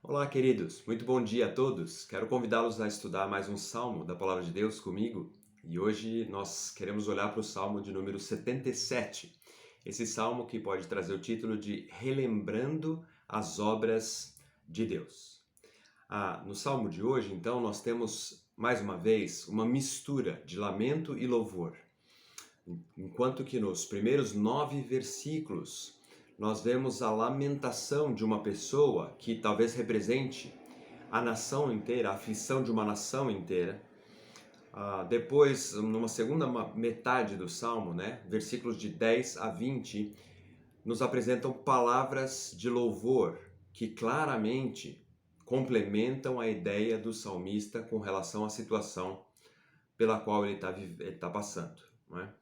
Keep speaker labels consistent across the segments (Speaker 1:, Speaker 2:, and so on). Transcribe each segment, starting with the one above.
Speaker 1: Olá, queridos. Muito bom dia a todos. Quero convidá-los a estudar mais um salmo da Palavra de Deus comigo. E hoje nós queremos olhar para o salmo de número 77. Esse salmo que pode trazer o título de Relembrando as Obras de Deus. No salmo de hoje, então, nós temos mais uma vez uma mistura de lamento e louvor. Enquanto que nos primeiros 9 versículos nós vemos a lamentação de uma pessoa que talvez represente a nação inteira, a aflição de uma nação inteira. Depois, numa segunda metade do Salmo, versículos de 10 a 20, nos apresentam palavras de louvor que claramente complementam a ideia do salmista com relação à situação pela qual ele está passando. Não é?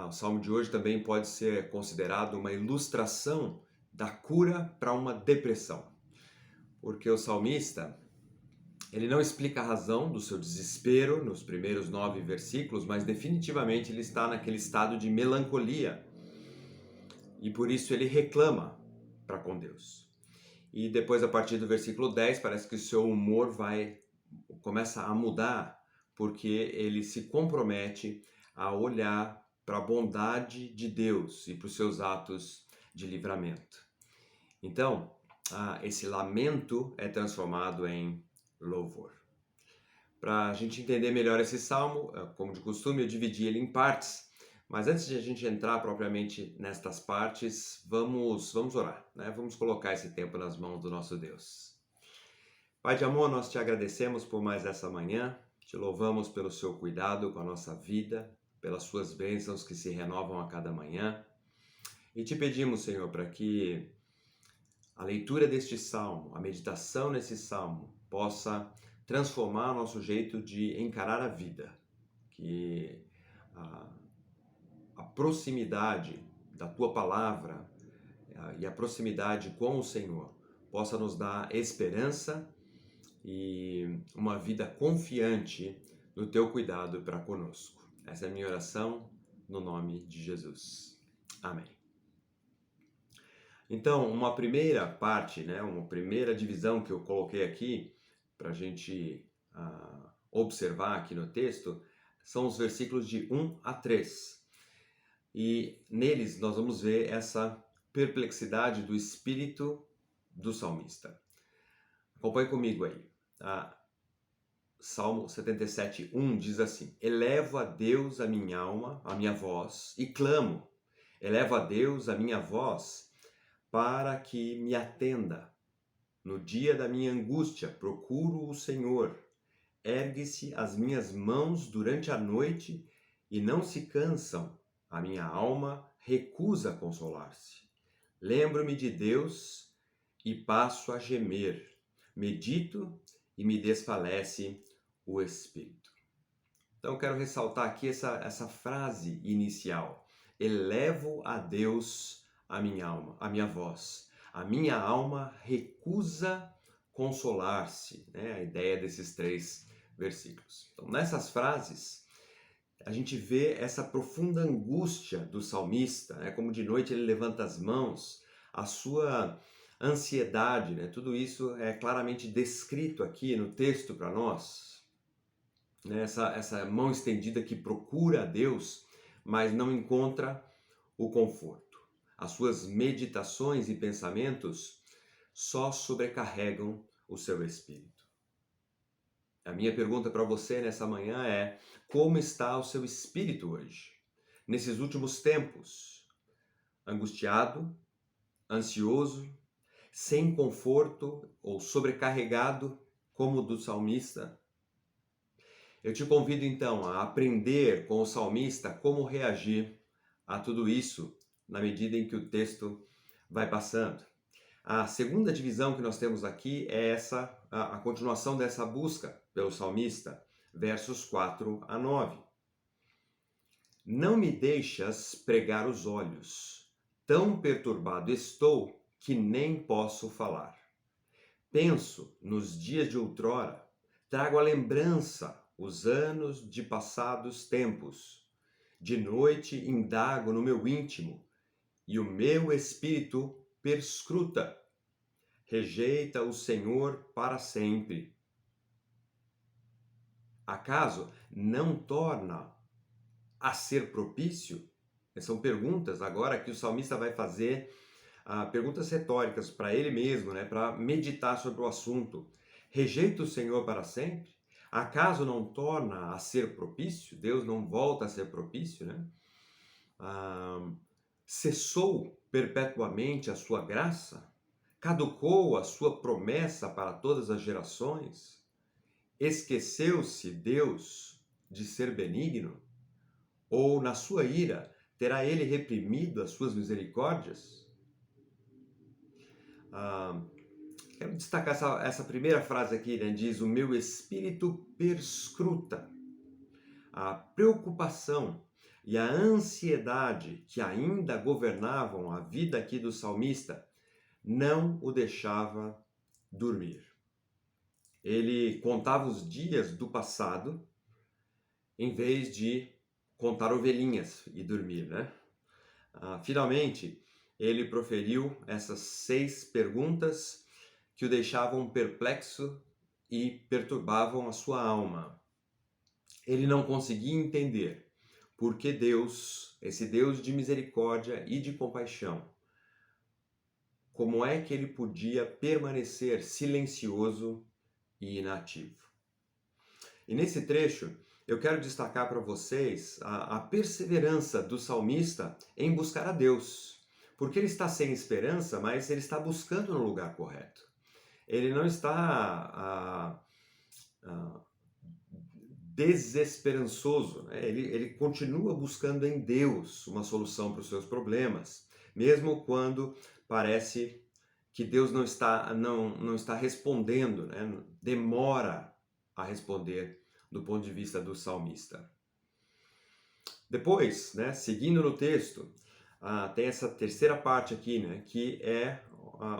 Speaker 1: O salmo de hoje também pode ser considerado uma ilustração da cura para uma depressão, porque o salmista ele não explica a razão do seu desespero nos primeiros 9 versículos, mas definitivamente ele está naquele estado de melancolia e por isso ele reclama para com Deus. E depois, a partir do versículo 10, parece que o seu humor começa a mudar, porque ele se compromete a olhar para a bondade de Deus e para os seus atos de livramento. Então, esse lamento é transformado em louvor. Para a gente entender melhor esse salmo, como de costume, eu dividi ele em partes. Mas antes de a gente entrar propriamente nestas partes, vamos orar, né? Vamos colocar esse tempo nas mãos do nosso Deus. Pai de amor, nós te agradecemos por mais essa manhã, te louvamos pelo seu cuidado com a nossa vida, pelas suas bênçãos que se renovam a cada manhã. E te pedimos, Senhor, para que a leitura deste salmo, a meditação nesse salmo, possa transformar o nosso jeito de encarar a vida, que a proximidade da tua palavra e a proximidade com o Senhor possa nos dar esperança e uma vida confiante no teu cuidado para conosco. Essa é a minha oração no nome de Jesus. Amém. Então, uma primeira parte, uma primeira divisão que eu coloquei aqui para a gente observar aqui no texto são os versículos de 1 a 3. E neles nós vamos ver essa perplexidade do espírito do salmista. Acompanhe comigo aí. Salmo 77, 1 diz assim: Elevo a Deus a minha alma, a minha voz, e clamo. Elevo a Deus a minha voz para que me atenda. No dia da minha angústia, procuro o Senhor. Ergue-se as minhas mãos durante a noite e não se cansam. A minha alma recusa consolar-se. Lembro-me de Deus e passo a gemer. Medito e me desfalece o espírito. Então eu quero ressaltar aqui essa frase inicial. Elevo a Deus a minha alma, a minha voz. A minha alma recusa consolar-se. A ideia desses 3 versículos. Então, nessas frases, a gente vê essa profunda angústia do salmista, como de noite ele levanta as mãos, a sua ansiedade, tudo isso é claramente descrito aqui no texto para nós. Essa mão estendida que procura a Deus, mas não encontra o conforto. As suas meditações e pensamentos só sobrecarregam o seu espírito. A minha pergunta para você nessa manhã é: como está o seu espírito hoje? Nesses últimos tempos? Angustiado, ansioso, sem conforto ou sobrecarregado como o do salmista? Eu te convido então a aprender com o salmista como reagir a tudo isso na medida em que o texto vai passando. A segunda divisão que nós temos aqui é a continuação dessa busca pelo salmista, versos 4 a 9. Não me deixas pregar os olhos, tão perturbado estou que nem posso falar. Penso nos dias de outrora, trago à lembrança os anos de passados tempos. De noite indago no meu íntimo, e o meu espírito perscruta. rejeita o Senhor para sempre. Acaso não torna a ser propício? São perguntas agora que o salmista vai fazer, perguntas retóricas para ele mesmo, né, para meditar sobre o assunto. Rejeita o Senhor para sempre? Acaso não torna a ser propício? Deus não volta a ser propício, né? Cessou perpetuamente a sua graça? Caducou a sua promessa para todas as gerações? Esqueceu-se Deus de ser benigno? Ou, na sua ira, terá ele reprimido as suas misericórdias? Quero destacar essa primeira frase aqui, né? Diz: o meu espírito perscruta. A preocupação e a ansiedade que ainda governavam a vida aqui do salmista não o deixava dormir. Ele contava os dias do passado em vez de contar ovelhinhas e dormir, né? Finalmente, ele proferiu essas 6 perguntas que o deixavam perplexo e perturbavam a sua alma. Ele não conseguia entender por que Deus, esse Deus de misericórdia e de compaixão, como é que ele podia permanecer silencioso e inativo. E nesse trecho, eu quero destacar para vocês a perseverança do salmista em buscar a Deus. Porque ele está sem esperança, mas ele está buscando no lugar correto. Ele não está desesperançoso, né? Ele continua buscando em Deus uma solução para os seus problemas, mesmo quando parece que Deus não está respondendo, né? Demora a responder do ponto de vista do salmista. Depois, né, seguindo no texto, tem essa terceira parte aqui, né, que é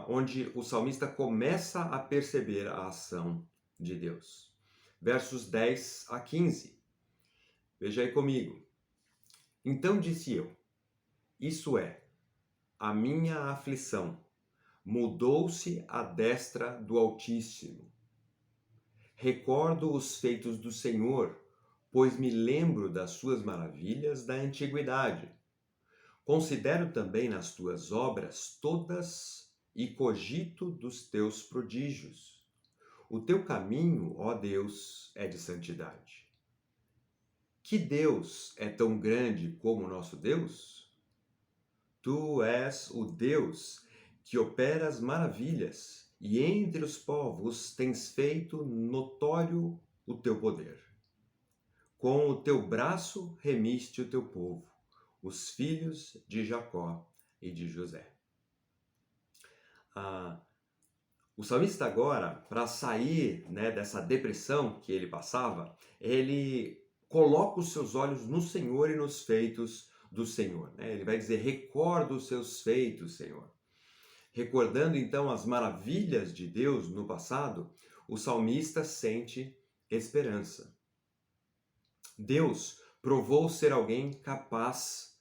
Speaker 1: onde o salmista começa a perceber a ação de Deus. Versos 10 a 15. Veja aí comigo. Então disse eu, isso é, a minha aflição mudou-se à destra do Altíssimo. Recordo os feitos do Senhor, pois me lembro das suas maravilhas da antiguidade. Considero também nas tuas obras todas e cogito dos teus prodígios. O teu caminho, ó Deus, é de santidade. Que Deus é tão grande como o nosso Deus? Tu és o Deus que opera as maravilhas, e entre os povos tens feito notório o teu poder. Com o teu braço remiste o teu povo, os filhos de Jacó e de José. O salmista agora, para sair, né, dessa depressão que ele passava, ele coloca os seus olhos no Senhor e nos feitos do Senhor, né? Ele vai dizer, recorda os seus feitos, Senhor. Recordando então as maravilhas de Deus no passado, o salmista sente esperança. Deus provou ser alguém capaz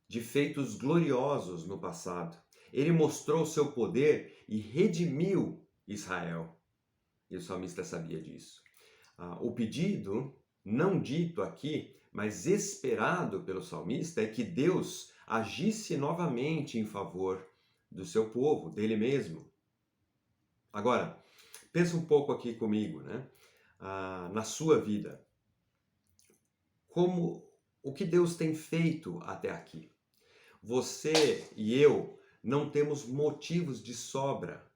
Speaker 1: de feitos gloriosos no passado. Ele mostrou seu poder e redimiu Israel. E o salmista sabia disso. O pedido, não dito aqui, mas esperado pelo salmista, é que Deus agisse novamente em favor do seu povo, dele mesmo. Agora, pensa um pouco aqui comigo, né? Na sua vida. O que Deus tem feito até aqui? Você e eu não temos motivos de sobra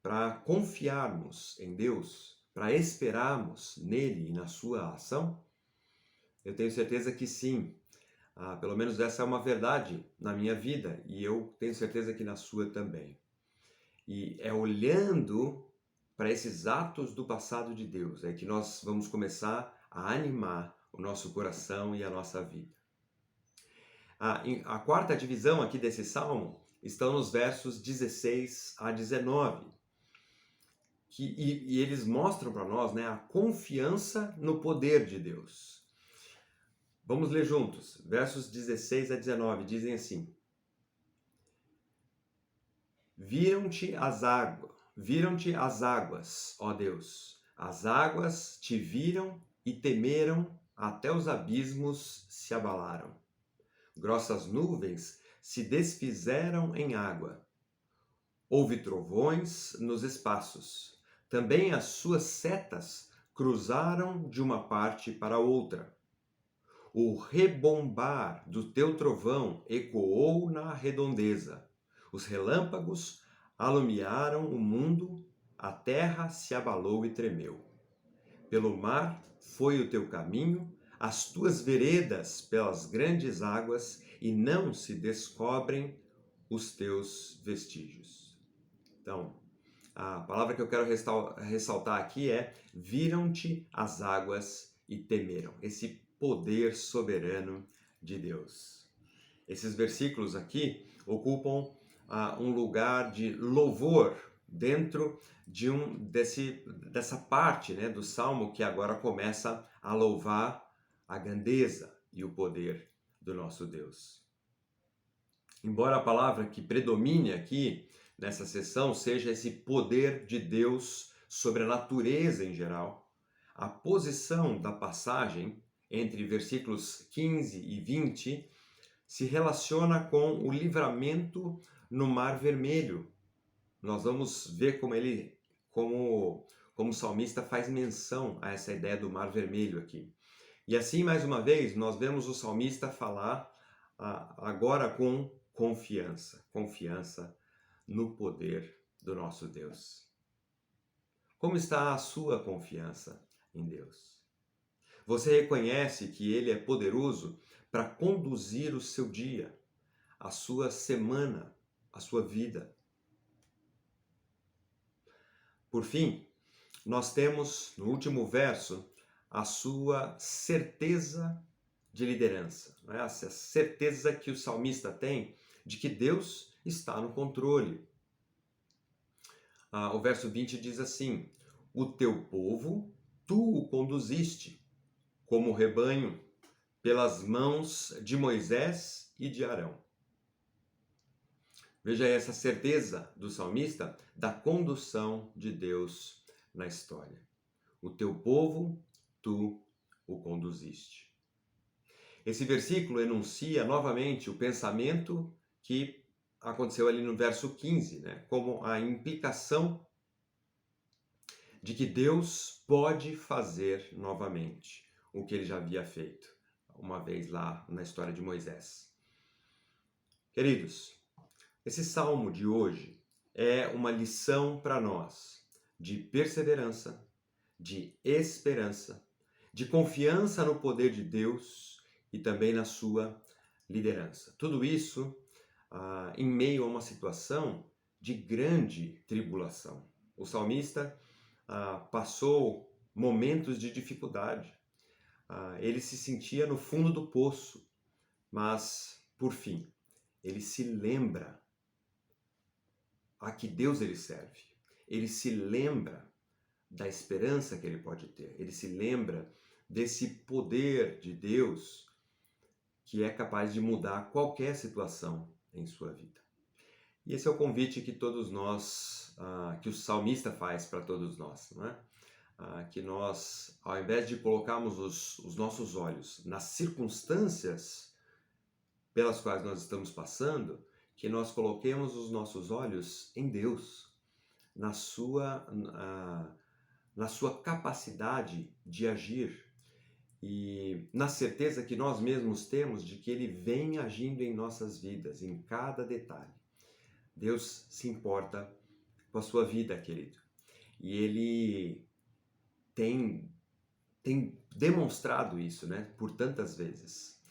Speaker 1: para confiarmos em Deus, para esperarmos nele e na sua ação? Eu tenho certeza que sim. Pelo menos essa é uma verdade na minha vida e eu tenho certeza que na sua também. E é olhando para esses atos do passado de Deus que nós vamos começar a animar o nosso coração e a nossa vida. A quarta divisão aqui desse salmo estão nos versos 16 a 19. E eles mostram para nós, né, a confiança no poder de Deus. Vamos ler juntos. Versos 16 a 19 dizem assim: Viram-te as águas, ó Deus, as águas te viram e temeram, até os abismos se abalaram. Grossas nuvens se desfizeram em água. Houve trovões nos espaços. Também as suas setas cruzaram de uma parte para outra. O rebombar do teu trovão ecoou na redondeza. Os relâmpagos alumiaram o mundo, a terra se abalou e tremeu. Pelo mar foi o teu caminho, as tuas veredas pelas grandes águas, e não se descobrem os teus vestígios. Então, a palavra que eu quero ressaltar aqui é: viram-te as águas e temeram. Esse poder soberano de Deus. Esses versículos aqui ocupam um lugar de louvor dentro de dessa parte, né, do Salmo que agora começa a louvar a grandeza e o poder do nosso Deus. Embora a palavra que predomine aqui nessa sessão seja esse poder de Deus sobre a natureza em geral, a posição da passagem entre versículos 15 e 20 se relaciona com o livramento no Mar Vermelho. Nós vamos ver como o salmista faz menção a essa ideia do Mar Vermelho aqui. E assim, mais uma vez, nós vemos o salmista falar agora com confiança no poder do nosso Deus. Como está a sua confiança em Deus? Você reconhece que Ele é poderoso para conduzir o seu dia, a sua semana, a sua vida? Por fim, nós temos no último verso a sua certeza de liderança, não é? Essa certeza que o salmista tem de que Deus está no controle. O verso 20 diz assim: o teu povo, tu o conduziste, como rebanho, pelas mãos de Moisés e de Arão. Veja aí essa certeza do salmista da condução de Deus na história. O teu povo, tu o conduziste. Esse versículo enuncia novamente o pensamento que aconteceu ali no verso 15, né? Como a implicação de que Deus pode fazer novamente o que ele já havia feito uma vez lá na história de Moisés. Queridos, esse salmo de hoje é uma lição para nós de perseverança, de esperança, de confiança no poder de Deus e também na sua liderança. Tudo isso em meio a uma situação de grande tribulação. O salmista passou momentos de dificuldade. Ele se sentia no fundo do poço, mas, por fim, ele se lembra a que Deus ele serve. Ele se lembra da esperança que ele pode ter. Ele se lembra desse poder de Deus que é capaz de mudar qualquer situação em sua vida. E esse é o convite que todos nós, que o salmista faz para todos nós, não é? Que nós, ao invés de colocarmos os nossos olhos nas circunstâncias pelas quais nós estamos passando, que nós coloquemos os nossos olhos em Deus, na sua capacidade de agir e na certeza que nós mesmos temos de que Ele vem agindo em nossas vidas, em cada detalhe. Deus se importa com a sua vida, querido. E Ele tem demonstrado isso, né, por tantas vezes,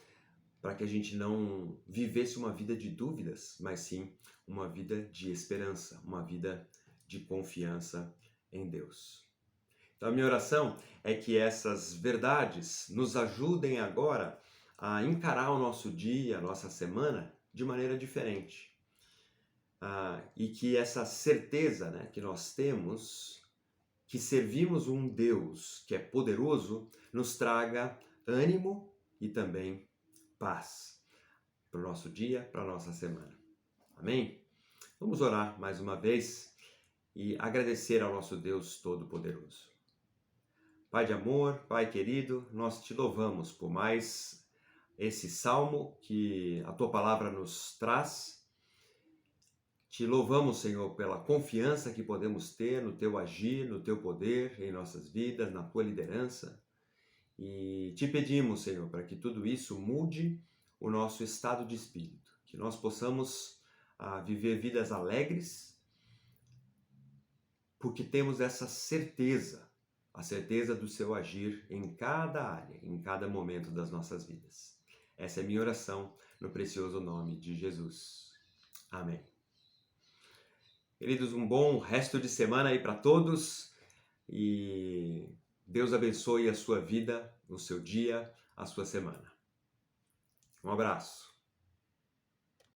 Speaker 1: para que a gente não vivesse uma vida de dúvidas, mas sim uma vida de esperança, uma vida de confiança em Deus. Então a minha oração é que essas verdades nos ajudem agora a encarar o nosso dia, a nossa semana, de maneira diferente. E que essa certeza, né, que nós temos, que servimos um Deus que é poderoso, nos traga ânimo e também paz para o nosso dia, para a nossa semana. Amém? Vamos orar mais uma vez e agradecer ao nosso Deus Todo-Poderoso. Pai de amor, Pai querido, nós te louvamos por mais esse salmo que a tua palavra nos traz. Te louvamos, Senhor, pela confiança que podemos ter no teu agir, no teu poder em nossas vidas, na tua liderança. E te pedimos, Senhor, para que tudo isso mude o nosso estado de espírito, que nós possamos viver vidas alegres, porque temos essa certeza, a certeza do seu agir em cada área, em cada momento das nossas vidas. Essa é a minha oração no precioso nome de Jesus. Amém. Queridos, um bom resto de semana aí para todos e Deus abençoe a sua vida, o seu dia, a sua semana. Um abraço.